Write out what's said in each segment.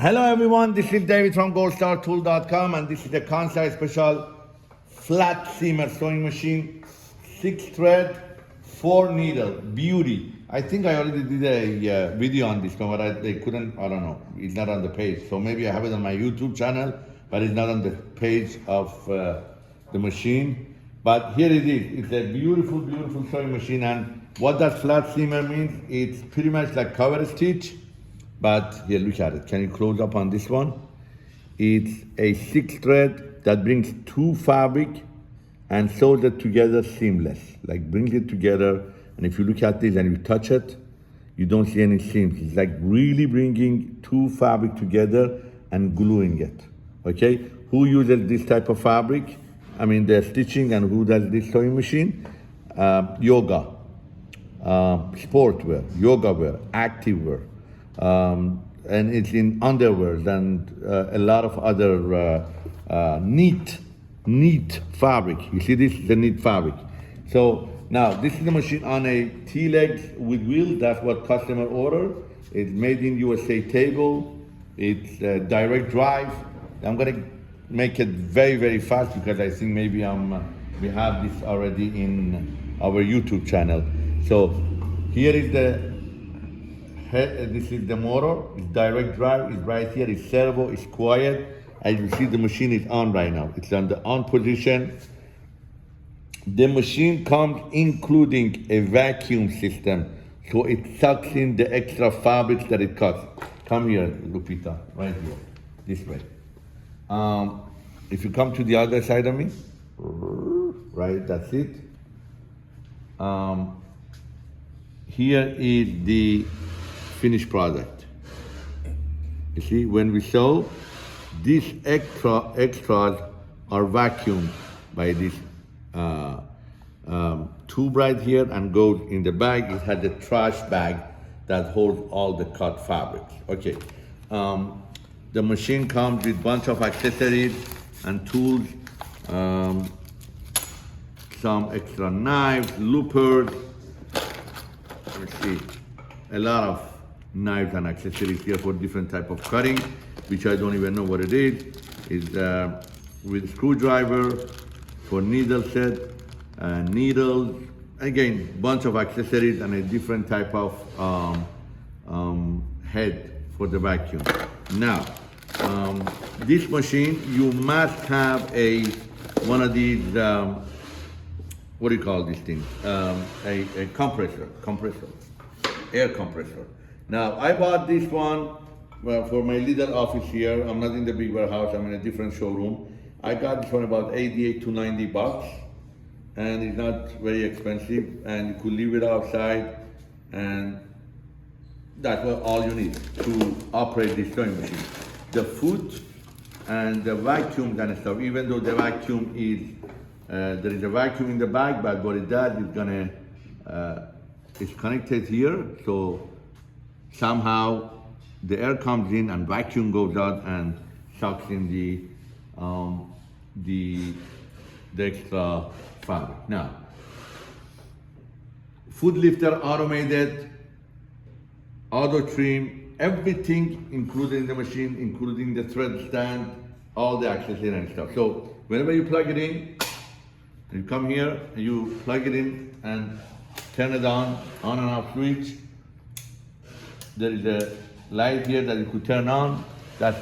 Hello everyone, this is David from goldstartool.com and this is the Kansai special flat seamer sewing machine, 6 thread, 4 needle, beauty. I think I already did a video on this one, but I don't know, it's not on the page. So maybe I have it on my YouTube channel, but it's not on the page of the machine. But here it is, it's a beautiful, beautiful sewing machine. And what that flat seamer means, it's pretty much like cover stitch. But here, look at it. Can you close up on this one? It's a 6 thread that brings 2 fabric and sews it together seamless. Like brings it together, and if you look at this and you touch it, you don't see any seams. It's like really bringing 2 fabric together and gluing it. Okay? Who uses this type of fabric? I mean, the stitching, and who does this sewing machine? Yoga, sportwear, yoga wear, active wear. And it's in underwears and a lot of other neat fabric. You see, this is the neat fabric. So now this is the machine on a T-legs with wheels. That's what customer order. It's made in USA table. It's direct drive. I'm gonna make it very, very fast because I think maybe we have this already in our YouTube channel. So here is this is the motor. It's direct drive. It's right here. It's servo. It's quiet. As you see, the machine is on right now. It's on the on position. The machine comes including a vacuum system, so it sucks in the extra fabrics that it cuts. Come here, Lupita, right here, this way. If you come to the other side of me, right, that's it. Here is the finished product. You see, when we sew, these extras are vacuumed by this tube right here and goes in the bag. It has a trash bag that holds all the cut fabrics. Okay, the machine comes with a bunch of accessories and tools, some extra knives, loopers. Let me see, a lot of knives and accessories here for different type of cutting, which I don't even know what it is. It's with screwdriver for needle set, needles, again, bunch of accessories and a different type of head for the vacuum. Now, this machine, you must have one of these, what do you call this thing? A compressor, air compressor. Now, I bought this one for my little office here. I'm not in the big warehouse, I'm in a different showroom. I got this one about 88 to 90 bucks, and it's not very expensive, and you could leave it outside, and that's all you need to operate this sewing machine. The foot and the vacuum kind of stuff, even though the vacuum is, there is a vacuum in the bag, but what it does is it's connected here, so somehow the air comes in and vacuum goes out and sucks in the extra fabric. Now, foot lifter, automated, auto trim, everything included in the machine, including the thread stand, all the accessories and stuff. So whenever you plug it in, you come here and you plug it in and turn it on and off switch. There is a light here that you could turn on. That's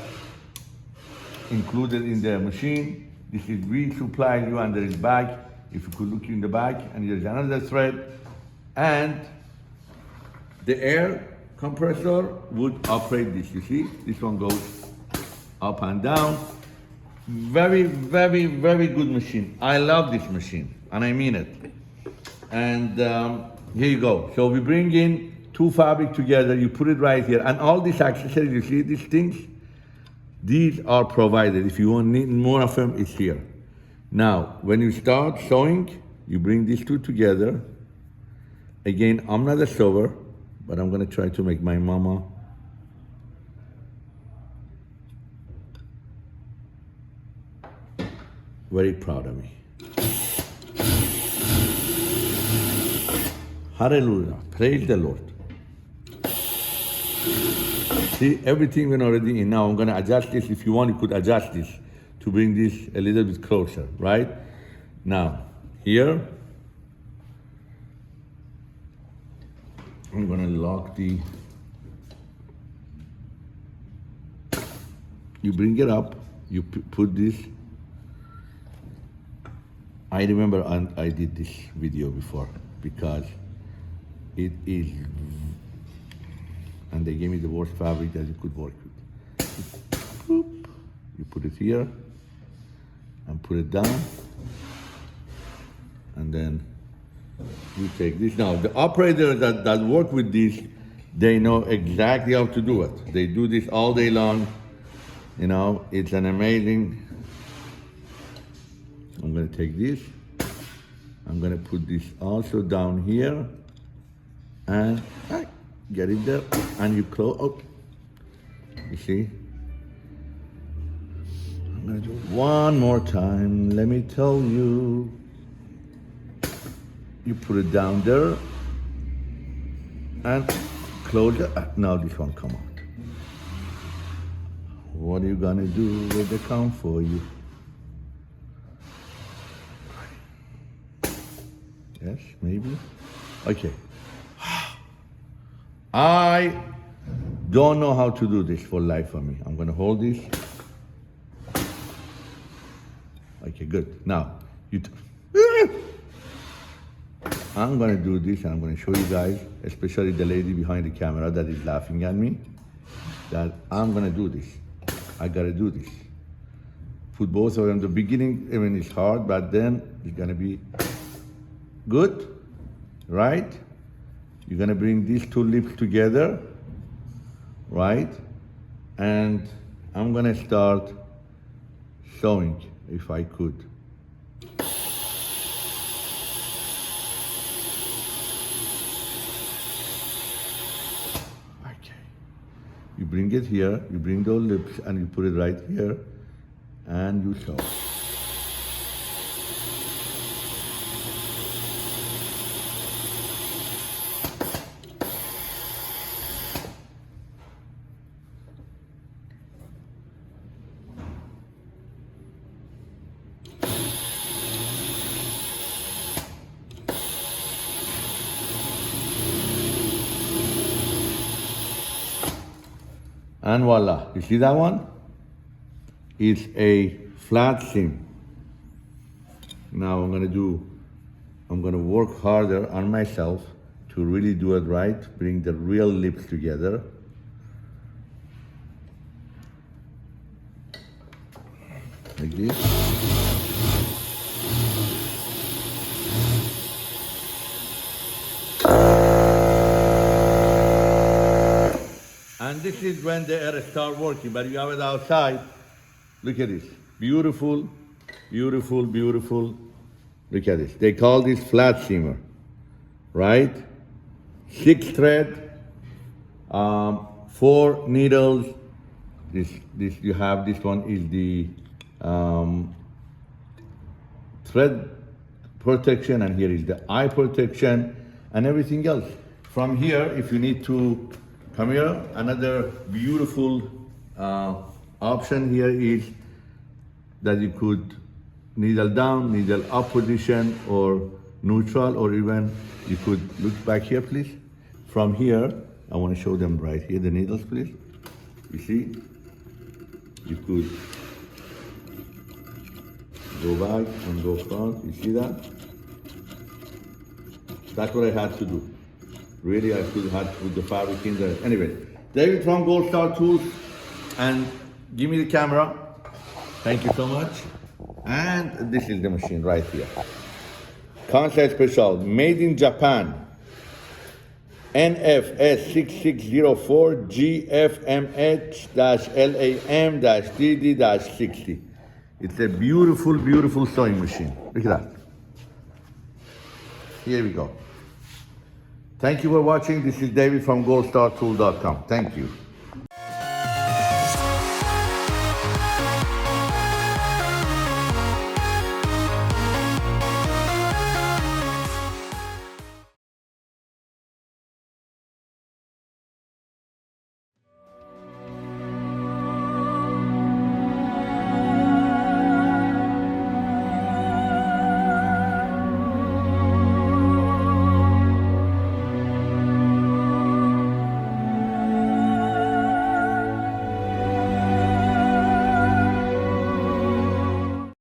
included in the machine. This is resupplying you, and there is bag. If you could look in the back, and there's another thread. And the air compressor would operate this. You see, this one goes up and down. Very, very, very good machine. I love this machine, and I mean it. And here you go. So we bring in 2 fabric together, you put it right here, and all these accessories, you see these things? These are provided. If you want need more of them, it's here. Now, when you start sewing, you bring these 2 together. Again, I'm not a sewer, but I'm gonna try to make my mama very proud of me. Hallelujah, praise the Lord. See, everything went already in. Now I'm gonna adjust this. If you want, you could adjust this to bring this a little bit closer, right? Now, here, I'm gonna lock the, you bring it up, you put this. I remember I did this video before because it is, and they gave me the worst fabric that you could work with. Boop. You put it here and put it down, and then you take this. Now, the operators that work with this, they know exactly how to do it. They do this all day long. You know, it's an amazing. I'm gonna take this. I'm gonna put this also down here, and get it there, and you close. Oh, you see? I'm gonna do it one more time. Let me tell you. You put it down there, and close it. Now this one come out. What are you gonna do with the count for you? Yes, maybe. Okay. I don't know how to do this for life of me. I'm gonna hold this. Okay, good. Now, I'm gonna do this, and I'm gonna show you guys, especially the lady behind the camera that is laughing at me, that I'm gonna do this. I gotta do this. Put both of them. The beginning, I mean, it's hard, but then it's gonna be good, right? You're gonna bring these two lips together, right? And I'm gonna start sewing, if I could. Okay. You bring it here, you bring those lips, and you put it right here, and you sew. And voila, you see that one? It's a flat seam. Now I'm gonna work harder on myself to really do it right, bring the real lips together. Like this. And this is when the air starts working, but you have it outside. Look at this. Beautiful, beautiful, beautiful. Look at this. They call this flat seamer, right? 6 thread, 4 needles. This you have. This one is the thread protection, and here is the eye protection, and everything else. From here, if you need to come here, another beautiful option here is that you could needle down, needle up position, or neutral, or even you could look back here, please. From here, I want to show them right here, the needles, please. You see, you could go back and go front. You see that? That's what I had to do. Really, I could have to put the fabric in there. Anyway, David from Gold Star Tools, and give me the camera. Thank you so much. And this is the machine right here. Kansai Special, made in Japan. NFS6604GFMH-LAM-DD-60. It's a beautiful, beautiful sewing machine. Look at that. Here we go. Thank you for watching. This is David from goldstartool.com. Thank you.